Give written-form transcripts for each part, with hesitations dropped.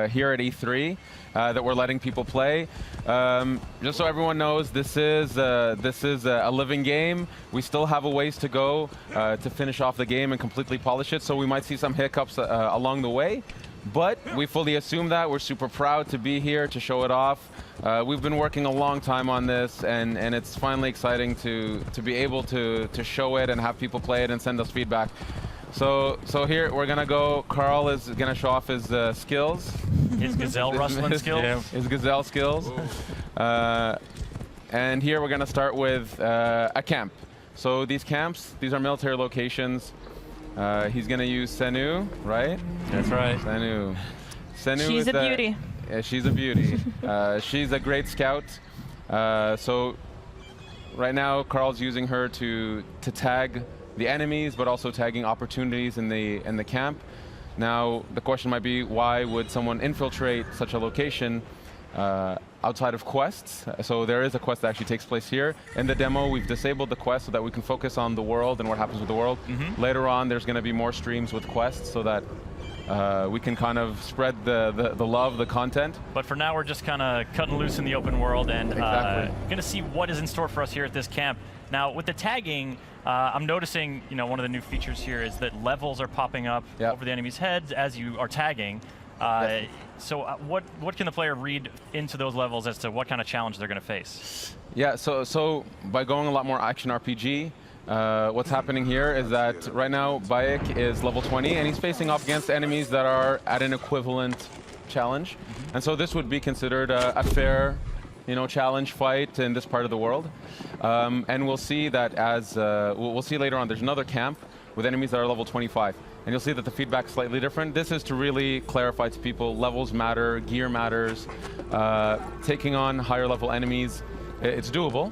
here at E3 that we're letting people play. Just so everyone knows, this is a living game. We still have a ways to go to finish off the game and completely polish it, so we might see some hiccups along the way. But we fully assume that. We're super proud to be here to show it off. We've been working a long time on this, and it's finally exciting to be able to show it and have people play it and send us feedback. So here we're gonna go. Carl is gonna show off his skills. His gazelle rustling skills. Yeah, his gazelle skills. And here we're gonna start with a camp. So these camps, these are military locations. He's gonna use Senu, right? That's right. Senu. Senu she's is a beauty. Yeah, she's a beauty. She's a great scout. So right now, Carl's using her to tag the enemies, but also tagging opportunities in the camp. Now, the question might be, why would someone infiltrate such a location outside of quests? So there is a quest that actually takes place here. In the demo, we've disabled the quest so that we can focus on the world and what happens with the world. Later on, there's going to be more streams with quests so that we can kind of spread the love, the content. But for now, we're just kind of cutting loose in the open world and going to see what is in store for us here at this camp. Now, with the tagging, I'm noticing, one of the new features here is that levels are popping up over the enemy's heads as you are tagging. So what can the player read into those levels as to what kind of challenge they're going to face? Yeah, so by going a lot more action RPG, what's happening here is that right now Bayek is level 20 and he's facing off against enemies that are at an equivalent challenge. And so this would be considered a fair challenge fight in this part of the world. And we'll see that as, we'll see later on, there's another camp with enemies that are level 25. And you'll see that the feedback's slightly different. This is to really clarify to people, levels matter, gear matters. Taking on higher level enemies, it's doable.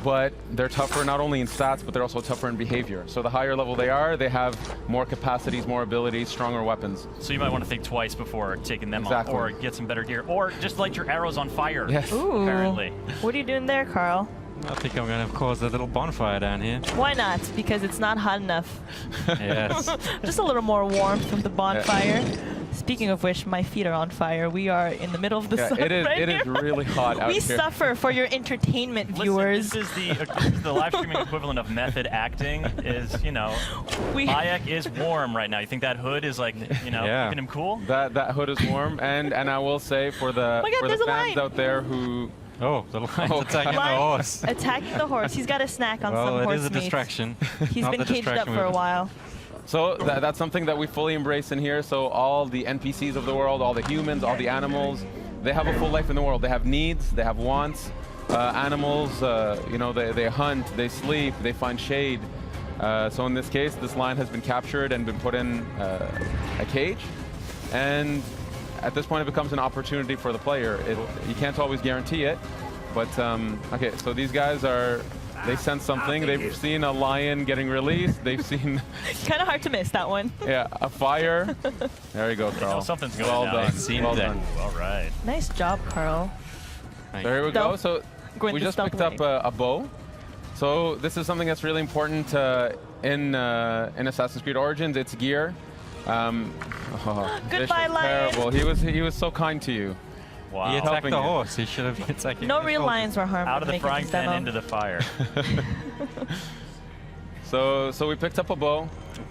But they're tougher not only in stats, but they're also tougher in behavior. So the higher level they are, they have more capacities, more abilities, stronger weapons. So you might want to think twice before taking them on, or get some better gear, or just light your arrows on fire. Yes. Ooh. Apparently. What are you doing there, Carl? I think I'm going to cause a little bonfire down here. Why not? Because it's not hot enough. Yes. Just a little more warmth from the bonfire. Speaking of which, my feet are on fire. We are in the middle of the sun it is, right it here. is really hot out We here. suffer for your entertainment, viewers. Listen, this is the live streaming equivalent of method acting. Bayek is warm right now. You think that hood is like, keeping him cool? That hood is warm, and I will say for the fans out there who. Oh, the lion's attacking the horse. Attacking the horse. He's got a snack on some horse meat. Well, it is a distraction. He's been caged up for a while. So that's something that we fully embrace in here. So all the NPCs of the world, all the humans, all the animals, they have a full life in the world. They have needs, they have wants. Animals, they hunt, they sleep, they find shade. So in this case, this lion has been captured and been put in a cage. And at this point, it becomes an opportunity for the player. You can't always guarantee it, but okay, so these guys they sense something. They've seen a lion getting released. They've seen... It's kind of hard to miss that one. Yeah, a fire. There you go, Carl. Something's going well down. Done. Well done. All right. Nice job, Carl. There we go. So we just picked up a bow. So this is something that's really important in Assassin's Creed Origins. It's gear. Goodbye, lion. Terrible. He was so kind to you. Wow. He attacked the horse. He should have been attacking. No real lions were harmed. Out of the frying pan into the fire. So we picked up a bow,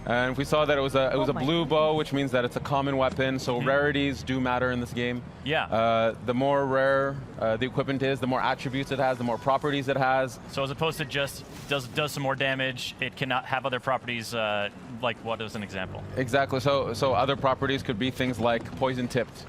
and we saw that it was a blue bow, which means that it's a common weapon. So rarities do matter in this game. Yeah. The more rare the equipment is, the more attributes it has, the more properties it has. So as opposed to just does some more damage, it cannot have other properties. Like what is an example? Exactly. So other properties could be things like poison tipped.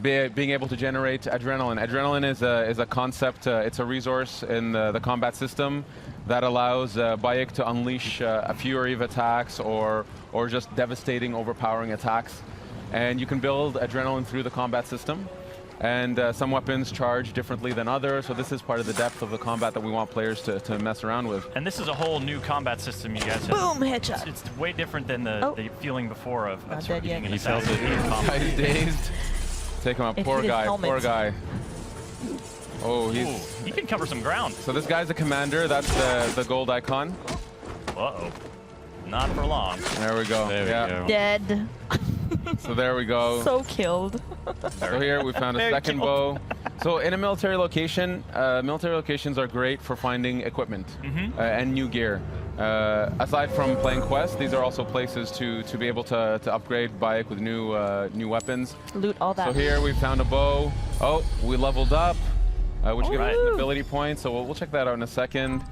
Being able to generate adrenaline. Adrenaline is a concept. It's a resource in the combat system that allows Bayek to unleash a fury of attacks or just devastating, overpowering attacks. And you can build adrenaline through the combat system. And some weapons charge differently than others, so this is part of the depth of the combat that we want players to mess around with. And this is a whole new combat system you guys have. Boom, headshot. It's way different than the feeling before of Not sort of dead being yet. in He felt it. He's dazed. Take him out. Poor guy. Oh, he can cover some ground. So this guy's a commander. That's the gold icon. Uh-oh. Not for long. There we go. There we go. Dead. So there we go. So killed. So here we found a second bow. So in a military location, military locations are great for finding equipment and new gear. Aside from playing quests, these are also places to be able to upgrade Bayek with new weapons. Loot all that. So here we found a bow. Oh, we leveled up, which gives us an ability point. So we'll check that out in a second.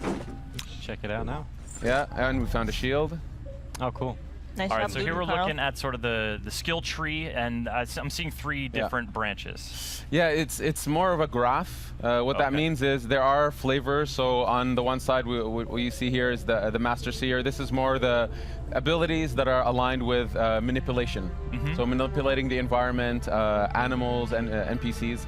Check it out now. Yeah, and we found a shield. Oh, cool. Nice All right, job, so here we're Carl. looking at sort of the skill tree, and I'm seeing 3 different branches. Yeah, it's more of a graph. What that means is there are flavors. So on the one side, what you see here is the Master Seer. This is more the abilities that are aligned with manipulation. So manipulating the environment, animals, and NPCs.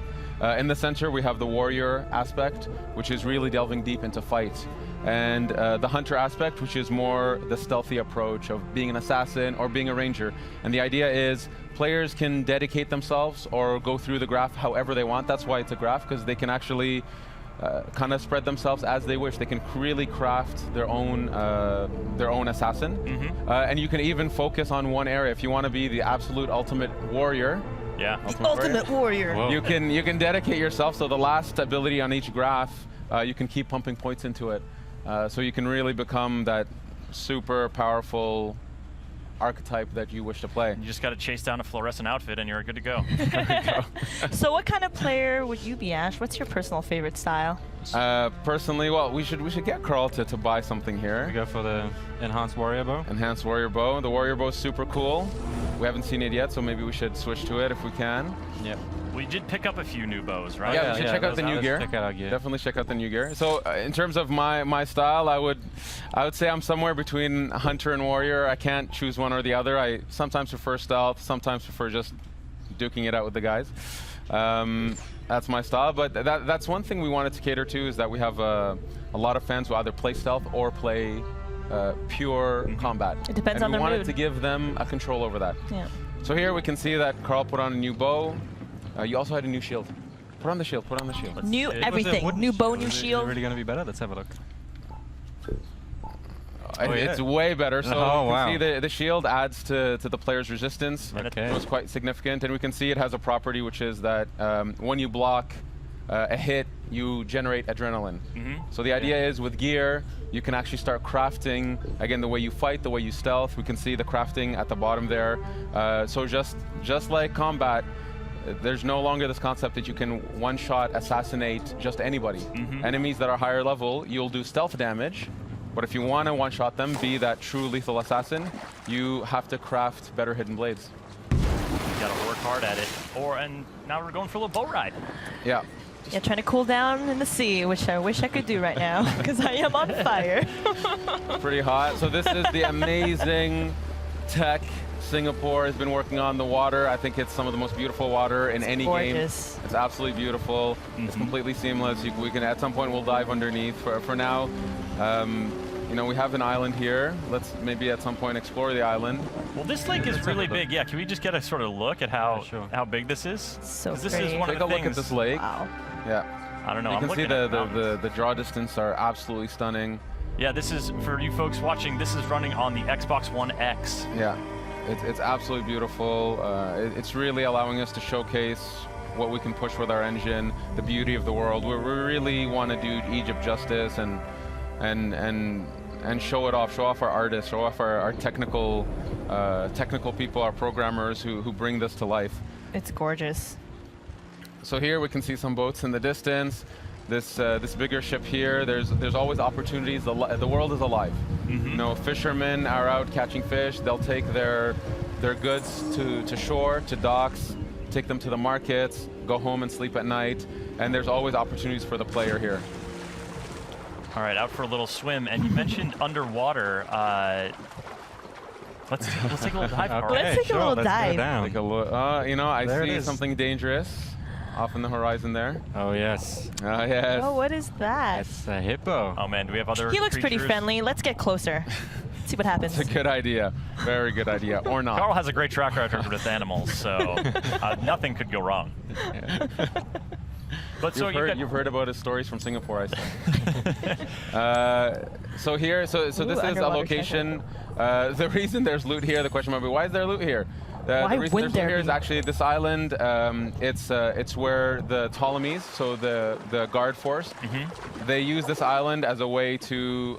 In the center, we have the warrior aspect, which is really delving deep into fight. And the hunter aspect, which is more the stealthy approach of being an assassin or being a ranger. And the idea is players can dedicate themselves or go through the graph however they want. That's why it's a graph, because they can actually kind of spread themselves as they wish. They can really craft their own assassin. And you can even focus on one area. If you want to be the absolute ultimate warrior, Ultimate warrior. you can dedicate yourself. So the last ability on each graph, you can keep pumping points into it. So you can really become that super powerful archetype that you wish to play. You just got to chase down a fluorescent outfit and you're good to go. So what kind of player would you be, Ash? What's your personal favorite style? Personally, well, we should get Carl to buy something here. We go for the enhanced warrior bow. Enhanced warrior bow. The warrior bow is super cool. We haven't seen it yet, so maybe we should switch to it if we can. Yep. We did pick up a few new bows, right? Yeah, we should check out the new gear. Check out our gear. Definitely check out the new gear. So in terms of my style, I would say I'm somewhere between hunter and warrior. I can't choose one or the other. I sometimes prefer stealth, sometimes prefer just duking it out with the guys. That's my style, but that's one thing we wanted to cater to, is that we have a lot of fans who either play stealth or play pure combat. It depends on and we their wanted mood. to give them a control over that. Yeah. So here we can see that Carl put on a new bow. You also had a new shield. Put on the shield, put on the shield. New everything. New bow, new shield. Is it really going to be better? Let's have a look. It's way better. So Oh, you can wow. see the shield adds to the player's resistance. Okay. So it's quite significant. And we can see it has a property, which is that when you block a hit, you generate adrenaline. So the idea is with gear, you can actually start crafting, again, the way you fight, the way you stealth. We can see the crafting at the bottom there. So just like combat, there's no longer this concept that you can one-shot assassinate just anybody. Enemies that are higher level, you'll do stealth damage, but if you want to one-shot them, be that true lethal assassin, you have to craft better hidden blades. You gotta work hard at it. And now we're going for a little boat ride. Yeah. Yeah, trying to cool down in the sea, which I wish I could do right now, because I am on fire. Pretty hot. So this is the amazing tech Singapore has been working on. The water. I think it's some of the most beautiful water in any game. Gorgeous. It's absolutely beautiful. It's completely seamless. We can, at some point, we'll dive underneath. For now, you know, we have an island here. Let's maybe at some point explore the island. Well, this lake is really big. Yeah, can we just get a sort of look at how how big this is? So 'Cause this pretty. is one Take of a the look at things. this lake. Wow. Yeah. I don't know. You I'm can see looking at mountains. the draw distance are absolutely stunning. Yeah, this is, for you folks watching, this is running on the Xbox One X. Yeah, it's absolutely beautiful. It's really allowing us to showcase what we can push with our engine, the beauty of the world. We really want to do Egypt justice and show it off, show off our artists, show off our technical people, our programmers who bring this to life. It's gorgeous. So here we can see some boats in the distance. This bigger ship here. There's always opportunities. The world is alive. You know, fishermen are out catching fish. They'll take their goods to shore, to docks, take them to the markets, go home and sleep at night. And there's always opportunities for the player here. All right, out for a little swim. And you mentioned underwater. Let's take a little dive, Carl. Let's take a little let's dive. Go down. Take a look. You know, I There it see is. something dangerous off in the horizon there. Oh, yes. Yes. Oh, what is that? It's a hippo. Oh man, do we have other He looks pretty creatures? friendly. Let's get closer. See what happens. It's a good idea. Very good idea. Or not. Carl has a great track record with animals, so nothing could go wrong. But so You've heard about his stories from Singapore, I see. So here, so this is a underwater location. The reason there's loot here, the question might be, why is there loot here? Why the reason would there's there here is be? actually this island. It's where the Ptolemies, so the guard force, they use this island as a way to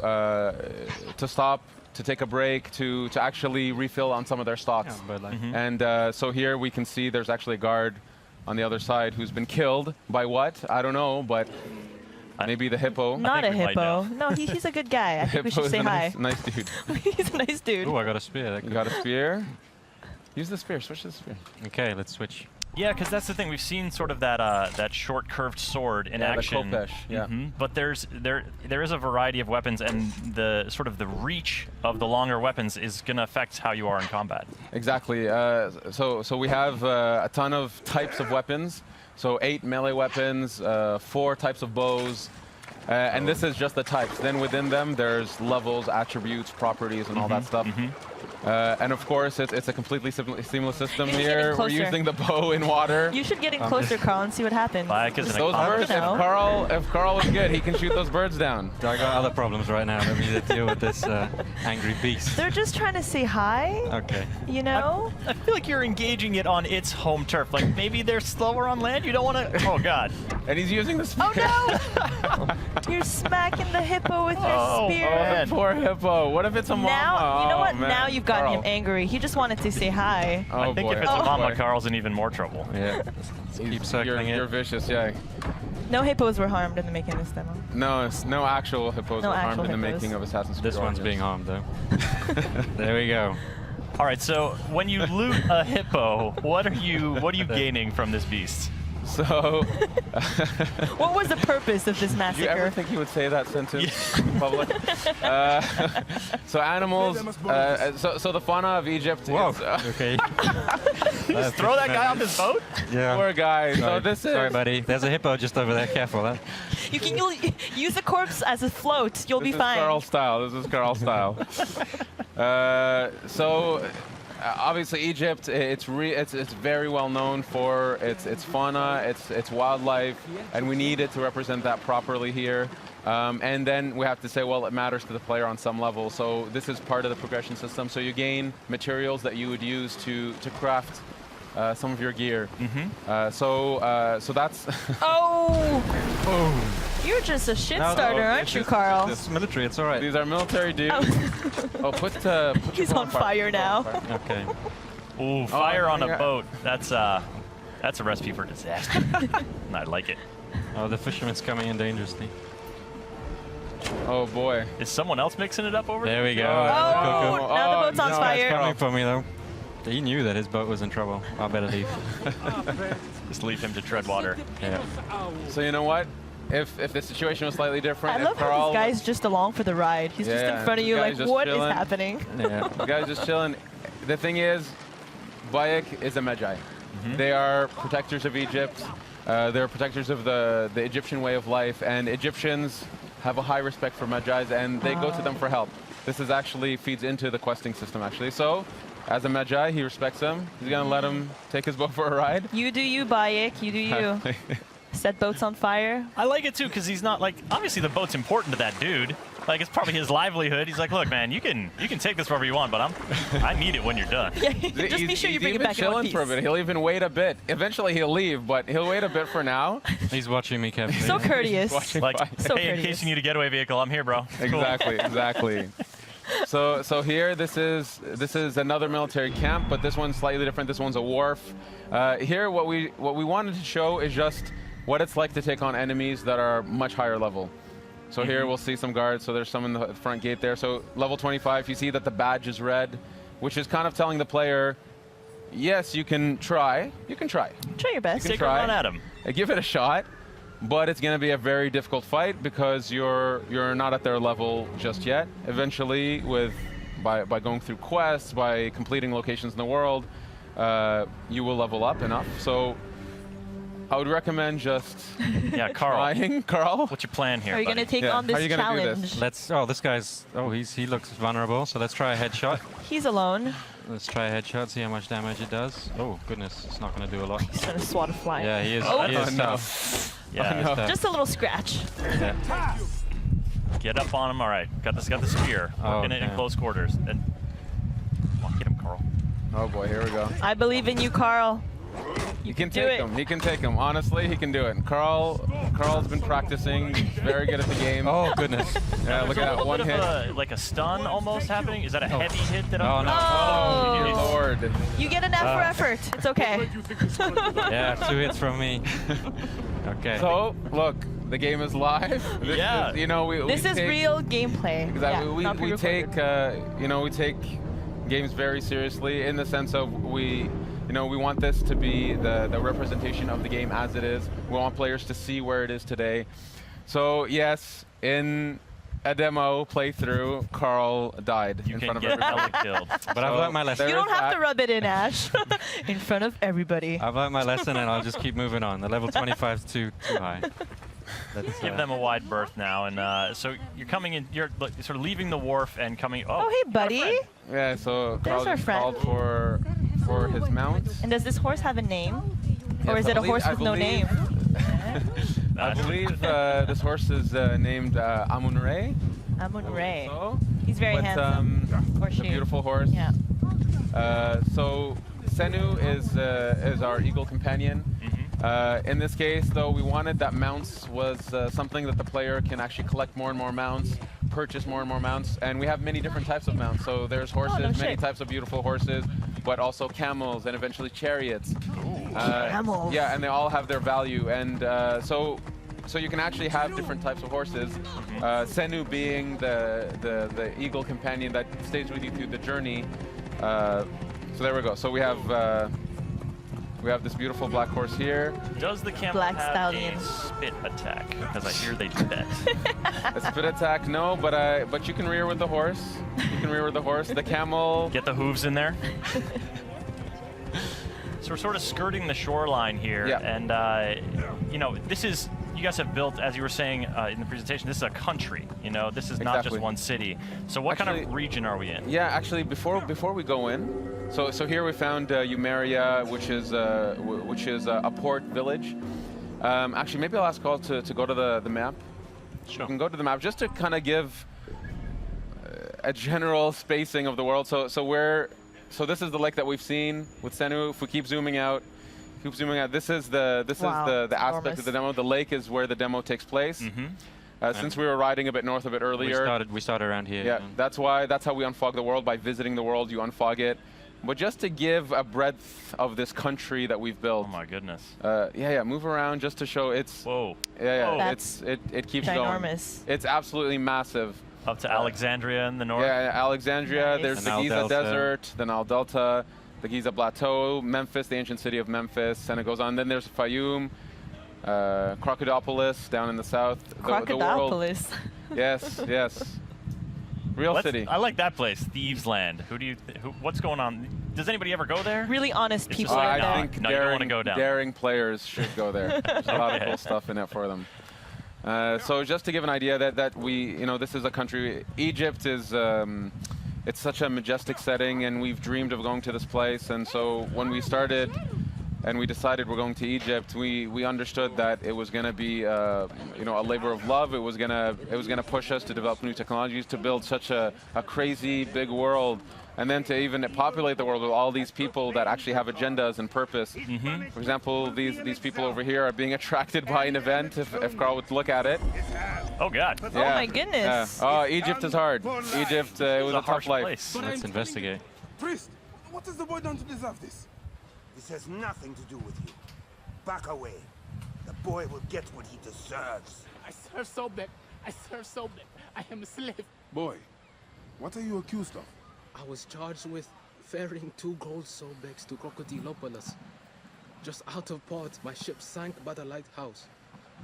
stop, to take a break, to actually refill on some of their stocks. Yeah, but like, And so here we can see there's actually a guard on the other side who's been killed by what? I don't know, but maybe the hippo. Not a think we might hippo. know. No, he's a good guy. I think we should Hippo's say a hi. nice dude. He's a nice dude. ooh, I got a spear. That You could- got a spear? Use the spear, switch to the spear. Okay, let's switch. Yeah, because that's the thing. We've seen sort of that short curved sword in Yeah, the action. Kopesh, yeah. But there is a variety of weapons, and the sort of the reach of the longer weapons is going to affect how you are in combat. Exactly. So we have a ton of types of weapons. So 8 melee weapons, 4 types of bows, and this is just the types. Then within them, there's levels, attributes, properties, and all that stuff. And of course, it's a completely seamless system You're getting here. We're closer. using the bow in water. You should get in closer, Carl, and see what happens. Bayek is in a Those combat. birds, No. if Carl was good, he can shoot those birds down. I got other problems right now. Let me deal with this angry beast. They're just trying to say hi, Okay. you know? I feel like you're engaging it on its home turf. Like maybe they're slower on land. You don't want to. Oh God. And he's using the spear. Oh no! You're smacking the hippo with your Oh, spear. man. Poor hippo. What if it's a mama? Now, you know Oh, what? man. Now you've gotten Carl. him angry. He just wanted to say hi. Oh, I think boy. if it's a Oh, mama, boy. Carl's in even more trouble. Yeah. Keep circling You're it. vicious, yeah. No hippos were harmed in the making of this demo. No, no actual hippos No were harmed actual in the hippos. making of Assassin's Creed This one's Origins. being harmed though. There we go. All right. So when you loot a hippo, what are you gaining from this beast? So, What was the purpose of this did you ever massacre? think he would say that sentence in public? So animals, so the fauna of Egypt Whoa. is, Okay. Just throw that guy off his boat? Yeah. poor guy. So Sorry. this is, Sorry, buddy. There's a hippo just over there. Careful. Huh? You'll use the corpse as a float. You'll this be is fine. Carl style. This is Carl style. Obviously Egypt, it's very well known for its fauna, its wildlife, and we need it to represent that properly here. And then we have to say, well, it matters to the player on some level. So this is part of the progression system. So you gain materials that you would use to craft some of your gear. So that's Oh! You're just a shit starter, aren't you, Carl? It's military. It's all right. these are military dudes. Oh, put He's your on phone fire now. Okay. Ooh, fire on my a God. boat. That's a recipe for disaster. I like it. Oh, the fisherman's coming in dangerously. Oh boy. Is someone else mixing it up over There we go. Oh, Go, go. now the boat's on no, fire. Coming for me though. He knew that his boat was in trouble. I better leave. Just leave him to tread water. Yeah. So you know what? If the situation was slightly different, I if love how Carl, this guy's just along for the ride. He's just Yeah, in front of this you guy's like, just what is chilling. happening? Yeah. the guy's just chilling. The thing is, Bayek is a Magi. They are protectors of Egypt. They're protectors of the Egyptian way of life, and Egyptians have a high respect for Magi's, and they go to them for help. This is actually feeds into the questing system, actually. So, as a Magi, he respects them. He's gonna let him take his boat for a ride. You do you, Bayek. You do you. Set boats on fire. I like it too because he's not like obviously the boat's important to that dude. Like it's probably his livelihood. He's like, look, man, you can take this wherever you want, but I need it when you're done. Yeah, just be sure you bring it back in one chilling for a piece. bit. He'll even wait a bit. Eventually, he'll leave, but he'll wait a bit for now. He's watching me carefully. So courteous. Watching Like, Bayek. So hey, in courteous. case you need a getaway vehicle, I'm here, bro. It's cool. Exactly. So here, this is another military camp, but this one's slightly different. This one's a wharf. Here, what we wanted to show is just what it's like to take on enemies that are much higher level. So here we'll see some guards. So there's some in the front gate there. So level 25, you see that the badge is red, which is kind of telling the player, yes, you can try. You can try. Try your best. Take a try. run at him. Give it a shot, but it's going to be a very difficult fight because you're not at their level just yet. Eventually, by going through quests, by completing locations in the world, you will level up enough. So I would recommend just Yeah, Carl. trying. Carl? What's your plan here, Are you buddy? going to take Yeah, on how are this you gonna do this? challenge? Let's. Oh, this guy's. Oh, he looks vulnerable. So let's try a headshot. He's alone. Let's try a headshot. See how much damage it does. Oh goodness, it's not going to do a lot. He's trying to swat a fly. Yeah, he is. Oh. He is Oh, no. tough. Yeah, no. Tough. Just a little scratch. Yeah. get up on him. All right, got the spear. Oh, Working it in okay. close quarters. And come on, get him, Carl. Oh boy, here we go. I believe in you, Carl. He can take him. He can take him. Honestly, he can do it. Carl's been practicing. He's very good at the game. Oh goodness. Yeah, look at that one hit. Like a stun almost happening. Is that a heavy hit that I'm? Oh, no. Lord. You get an F for effort. It's okay. Yeah, 2 hits from me. Okay. So look, the game is live. This is, you know, this is real gameplay. Exactly. Yeah, we take you know, we take games very seriously in the sense of you know, we want this to be the representation of the game as it is. We want players to see where it is today. So yes, in a demo playthrough, Carl died in front of everybody. Killed. But I've learned my lesson. You don't have to rub it in, Ash. In front of everybody. I've learned my lesson, and I'll just keep moving on. The level 25 is too high. Give them a wide berth now, and so you're coming in. You're sort of leaving the wharf and coming. Oh, hey, buddy. Yeah. So Carl just called for his mount. And does this horse have a name, or Yes, is it a horse with no name? I believe this horse is named Amun-Re. Amun-Re. So, He's very handsome. It's a beautiful horse. Yeah. So Senu is our eagle companion. In this case, though, we wanted that mounts was something that the player can actually collect more and more mounts, purchase more and more mounts, and we have many different types of mounts. So there's horses, many types of beautiful horses, but also camels and eventually chariots. Camels. Yeah, and they all have their value, and so you can actually have different types of horses. Senu being the eagle companion that stays with you through the journey. So there we go. So we have this beautiful black horse here. Does the camel have a spit attack? Because I hear they do that. A spit attack, no, but you can rear with the horse. You can rear with the horse. The camel. Get the hooves in there. So we're sort of skirting the shoreline here, and you know, this is. You guys have built, as you were saying in the presentation, this is a country. You know, this is not just one city. So what kind of region are we in? Yeah, actually, before we go in, so here we found Umeria, which is a port village. Actually, maybe I'll ask Carl to go to the map. Sure. You can go to the map just to kind of give a general spacing of the world. So this is the lake that we've seen with Senu. If we keep zooming out. This is the aspect of the demo. The lake is where the demo takes place. Since we were riding a bit north of it earlier, we started around here. Yeah, that's how we unfog the world, by visiting the world. You unfog it, but just to give a breadth of this country that we've built. Oh my goodness. Yeah. Move around just to show it's. Whoa. Yeah. Whoa. It keeps ginormous. going. It's absolutely massive. Up to Alexandria in the north. Yeah, Alexandria. Nice. There's the Giza Desert, the Nile Delta, the Giza Plateau, Memphis, the ancient city of Memphis, and it goes on. Then there's Fayum, Crocodilopolis down in the south. Crocodilopolis. Yes. Real city. I like that place, Thieves Land. What's going on? Does anybody ever go there? Really honest It's people. just like, I think no, you don't want to go down. daring players should go there. There's a lot of cool stuff in it for them. So just to give an idea that we, you know, this is a country. Egypt is. It's such a majestic setting, and we've dreamed of going to this place. And so when we started and we decided we're going to Egypt, we understood that it was going to be you know, a labor of love. It was going to push us to develop new technologies, to build such a crazy big world, and then to even populate the world with all these people that actually have agendas and purpose. For example, these people over here are being attracted by an event, if Carl would look at it. Oh God. Yeah. Oh my goodness. Yeah. Oh, Egypt is hard. Egypt, it was a tough life. Place. Let's investigate. Priest, what has the boy done to deserve this? This has nothing to do with you. Back away. The boy will get what he deserves. I serve Sobek. I am a slave. Boy, what are you accused of? I was charged with ferrying 2 gold Sobeks to Crocodilopolis. Just out of port, my ship sank by the lighthouse.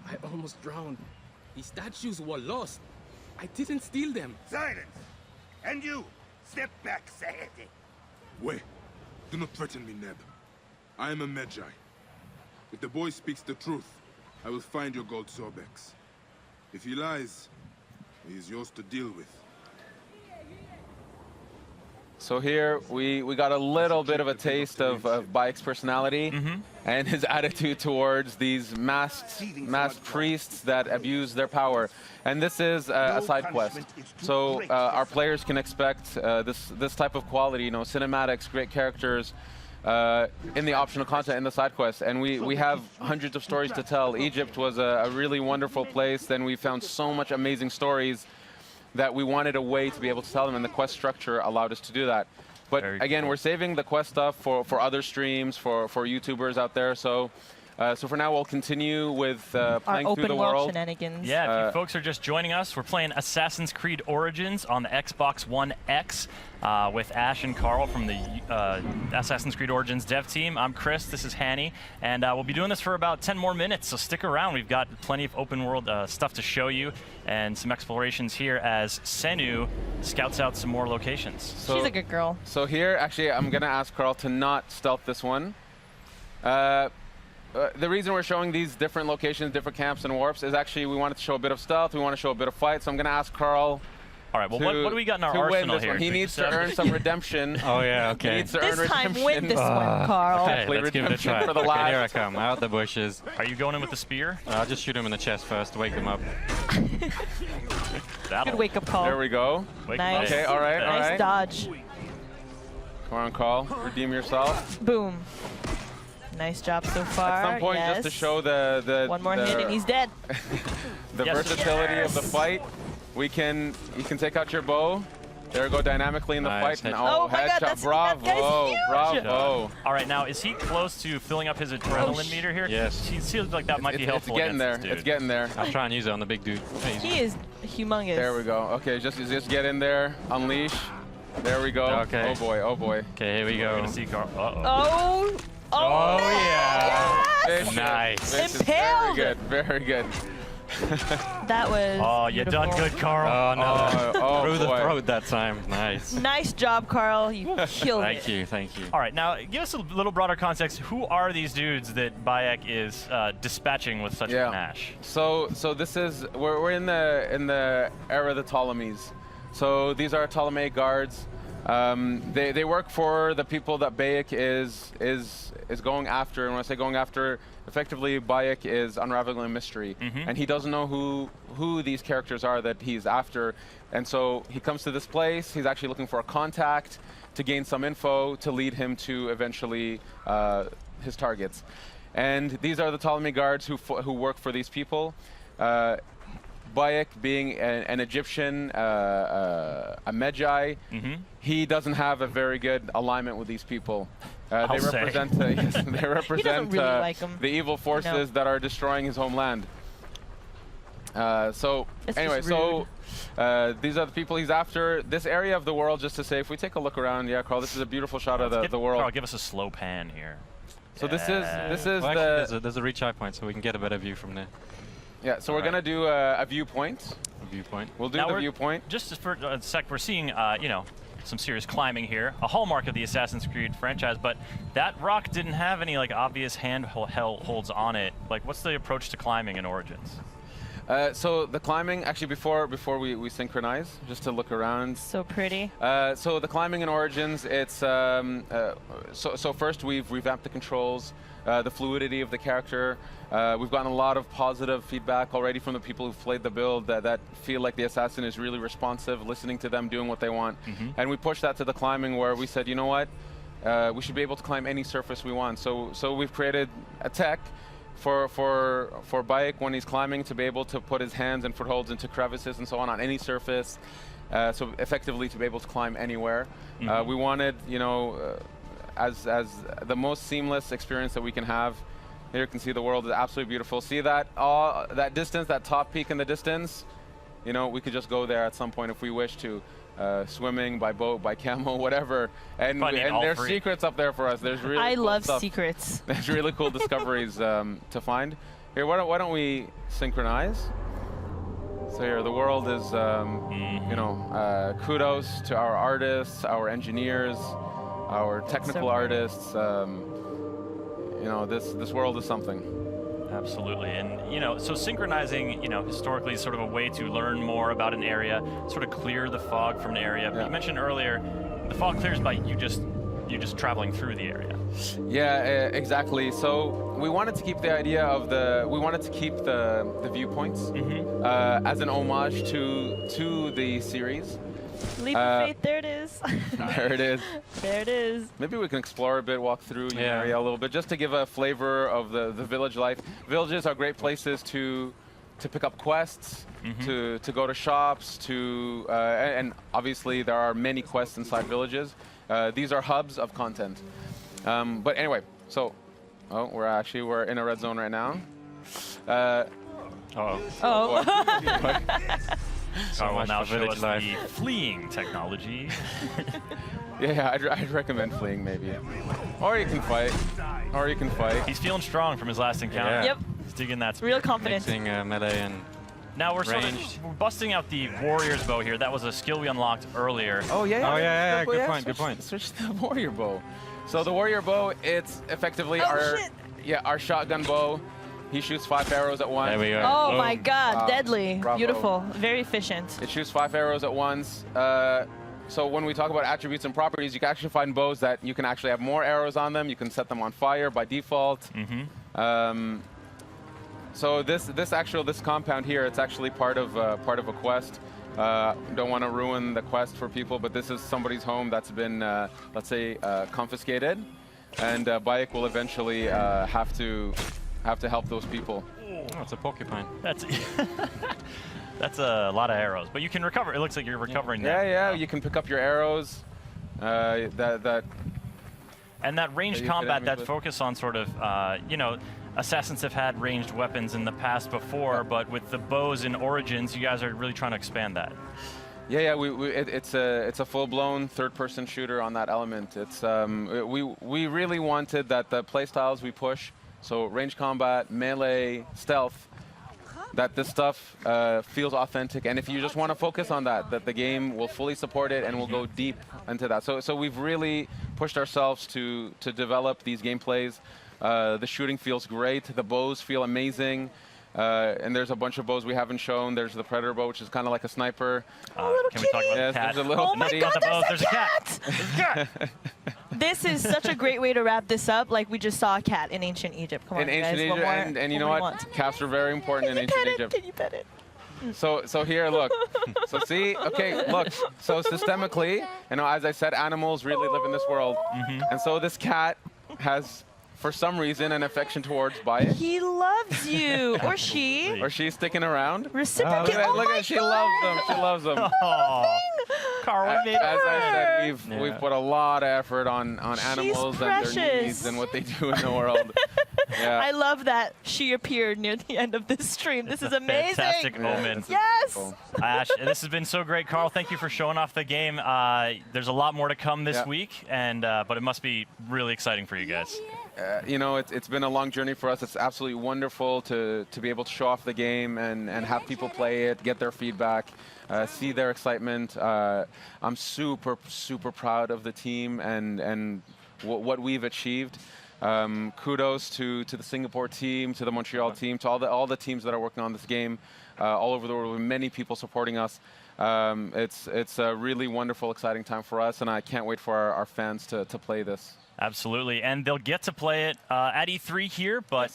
I almost drowned. The statues were lost. I didn't steal them. Silence! And you, step back, Saeti. Wait, do not threaten me, Neb. I am a Magi. If the boy speaks the truth, I will find your gold Sobeks. If he lies, he is yours to deal with. So here we got a little bit of a taste of Bayek's personality and his attitude towards these masked priests that abuse their power. And this is a side quest. So our players can expect this type of quality, you know, cinematics, great characters, in the optional content in the side quest. And we have hundreds of stories to tell. Egypt was a really wonderful place. Then we found so much amazing stories that we wanted a way to be able to tell them, and the quest structure allowed us to do that. But again, we're saving the quest stuff for other streams, for YouTubers out there. So so for now, we'll continue with playing through the world. Shenanigans. Yeah, if you folks are just joining us, we're playing Assassin's Creed Origins on the Xbox One X with Ash and Carl from the Assassin's Creed Origins dev team. I'm Chris, this is Hanny, and we'll be doing this for about 10 more minutes, so stick around. We've got plenty of open world stuff to show you and some explorations here as Senu scouts out some more locations. So, she's a good girl. So here, actually, I'm going to ask Carl to not stealth this one. The reason we're showing these different locations, different camps and warps is actually we wanted to show a bit of stealth, we want to show a bit of fight, so I'm going to ask Carl. All right, well, what do we got in our arsenal here? He needs to earn some redemption. Oh, yeah, okay. He needs to earn redemption. This time, win this one, Carl. Okay, let's give it a try. For the Okay, here I come, out the bushes. Are you going in with the spear? I'll just shoot him in the chest first, wake him up. Good wake-up call. There we go. Nice. Okay, all right, all right. Nice dodge. Come on, Carl. Redeem yourself. Boom. Nice job so far. At some point, just to show the one more hit and he's dead. The versatility of the fight. You can take out your bow. There we go, dynamically in the fight. And, oh my God, headshot. Bravo, bravo. All right, now is he close to filling up his adrenaline meter here? Yes. He feels like that might be helpful. It's getting there. This dude. It's getting there. I'll try and use it on the big dude. He is humongous. There we go. Okay, just get in there. Unleash. There we go. Okay. Oh boy. Oh boy. Okay, here we go. We're gonna see Carl. Oh. Oh, no. Yeah. Yes. Nice. Impaled. Very good. Very good. That was Oh, you beautiful. done good, Carl. Oh, no. Through the boy. throat that time. Nice. Nice job, Carl. You killed Thank you, thank you. All right, now give us a little broader context. Who are these dudes that Bayek is dispatching with such panache? So this is we're in the era of the Ptolemies. So these are Ptolemaic guards. They work for the people that Bayek is going after, and when I say going after, effectively Bayek is unraveling a mystery, and he doesn't know who these characters are that he's after, and so he comes to this place. He's actually looking for a contact to gain some info to lead him to eventually his targets, and these are the Ptolemy guards who work for these people. Bayek, being an Egyptian, a Medjay, he doesn't have a very good alignment with these people. They represent, they represent really like the evil forces that are destroying his homeland. So anyway, so these are the people he's after. This area of the world, just to say, if we take a look around, yeah, Carl, this is a beautiful shot of the world. Carl, give us a slow pan here. So this is well, actually, there's a reach high point, so we can get a better view from there. Yeah, so we're gonna do a viewpoint. We'll do the viewpoint. Just for a sec, we're seeing, you know, some serious climbing here, a hallmark of the Assassin's Creed franchise, but that rock didn't have any like obvious handholds on it. Like, what's the approach to climbing in Origins? So the climbing, actually before we synchronize, just to look around. So pretty. So the climbing in Origins, it's, so first we've revamped the controls, the fluidity of the character. We've gotten a lot of positive feedback already from the people who've played the build that feel like the assassin is really responsive, listening to them, doing what they want. And we pushed that to the climbing, where we said, you know what, we should be able to climb any surface we want. So we've created a tech for Bayek when he's climbing to be able to put his hands and footholds into crevices and so on any surface, so effectively to be able to climb anywhere. We wanted, you know, as the most seamless experience that we can have. Here you can see the world is absolutely beautiful. See that that distance, that top peak in the distance? You know, we could just go there at some point if we wish to. Swimming, by boat, by camel, whatever. And there's secrets up there for us. There's really cool love stuff. Secrets. There's really cool discoveries to find. Here, why don't we synchronize? So here, the world is, you know, kudos to our artists, our engineers, our technical artists. You know, this world is something. Absolutely, and you know, so synchronizing, you know, historically is sort of a way to learn more about an area, sort of clear the fog from an area. But you mentioned earlier, the fog clears by you just traveling through the area. Yeah, exactly. So we wanted to keep the idea of the viewpoints as an homage to the series. Leap of faith, there it is. There it is. There it is. Maybe we can explore a bit, walk through the area a little bit, just to give a flavor of the village life. Villages are great places to pick up quests, to go to shops, and obviously there are many quests inside villages. These are hubs of content. But anyway, so we're in a red zone right now. Carl will now show us the fleeing technology. Yeah, I'd recommend fleeing maybe. Or you can fight. He's feeling strong from his last encounter. Yeah. Yep. He's digging that. Real confident. Mixing melee and now we're busting out the warrior's bow here. That was a skill we unlocked earlier. Oh yeah. Good point. Switch to the warrior bow. So the warrior bow, it's effectively our shotgun bow. He shoots 5 arrows at once. There we go. Oh my God, deadly. Bravo. Beautiful. Very efficient. It shoots 5 arrows at once. So when we talk about attributes and properties, you can actually find bows that you can actually have more arrows on them. You can set them on fire by default. So this compound here, it's actually part of a quest. Don't want to ruin the quest for people, but this is somebody's home that's been, let's say, confiscated, and Bayek will eventually have to help those people. Oh, it's a porcupine. That's a lot of arrows, but you can recover. It looks like you're recovering that. Yeah, you can pick up your arrows. And that ranged combat, that focus on sort of, Assassins have had ranged weapons in the past before, but with the bows in Origins, you guys are really trying to expand that. Yeah, it's a full-blown third-person shooter on that element. It's we really wanted that the playstyles we push, so range combat, melee, stealth, that this stuff feels authentic, and if you just want to focus on that the game will fully support it and will go deep into that. So we've really pushed ourselves to develop these gameplays. The shooting feels great. The bows feel amazing. And there's a bunch of bows we haven't shown. There's the Predator bow, which is kind of like a sniper. Can we talk about the cat? There's a little my God, there's a cat! This is such a great way to wrap this up. Like we just saw a cat in ancient Egypt. Come on, in ancient guys. Egypt, and you know what? Cats are very important in ancient Egypt. Can you pet it? So here, look. So see, okay, look. So systemically, as I said, animals really live in this world, and so this cat has, for some reason, an affection towards Bayek. He loves you, or she. Or she's sticking around. Reciprocate. Look at, she loves them. She loves them. Carl, As I said, we've put a lot of effort on animals and their needs and what they do in the world. Yeah. I love that she appeared near the end of this stream. This is amazing. Fantastic moment. Yes. Ash, this has been so great, Carl. Thank you for showing off the game. There's a lot more to come this week, and but it must be really exciting for you guys. It's been a long journey for us. It's absolutely wonderful to be able to show off the game and have people play it, get their feedback, see their excitement. I'm super proud of the team and what we've achieved. Kudos to the Singapore team, to the Montreal team, to all the teams that are working on this game all over the world, with many people supporting us. It's a really wonderful, exciting time for us, and I can't wait for our fans to play this. Absolutely, and they'll get to play it at E3 here, but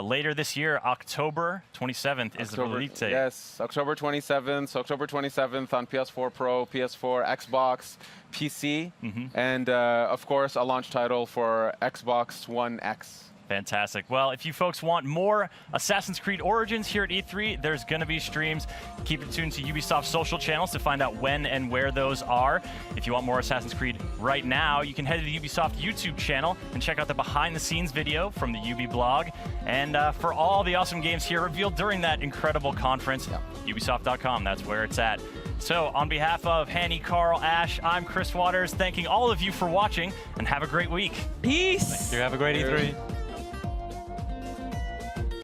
later this year, October 27th is the release date. Yes, October 27th. So October 27th on PS4 Pro, PS4, Xbox, PC, and of course a launch title for Xbox One X. Fantastic. Well, if you folks want more Assassin's Creed Origins here at E3, there's going to be streams. Keep it tuned to Ubisoft's social channels to find out when and where those are. If you want more Assassin's Creed right now, you can head to the Ubisoft YouTube channel and check out the behind-the-scenes video from the UB blog. And for all the awesome games here revealed during that incredible conference, Ubisoft.com, that's where it's at. So, on behalf of Hanny, Carl, Ash, I'm Chris Waters, thanking all of you for watching, and have a great week. Peace. Thank you. Have a great E3.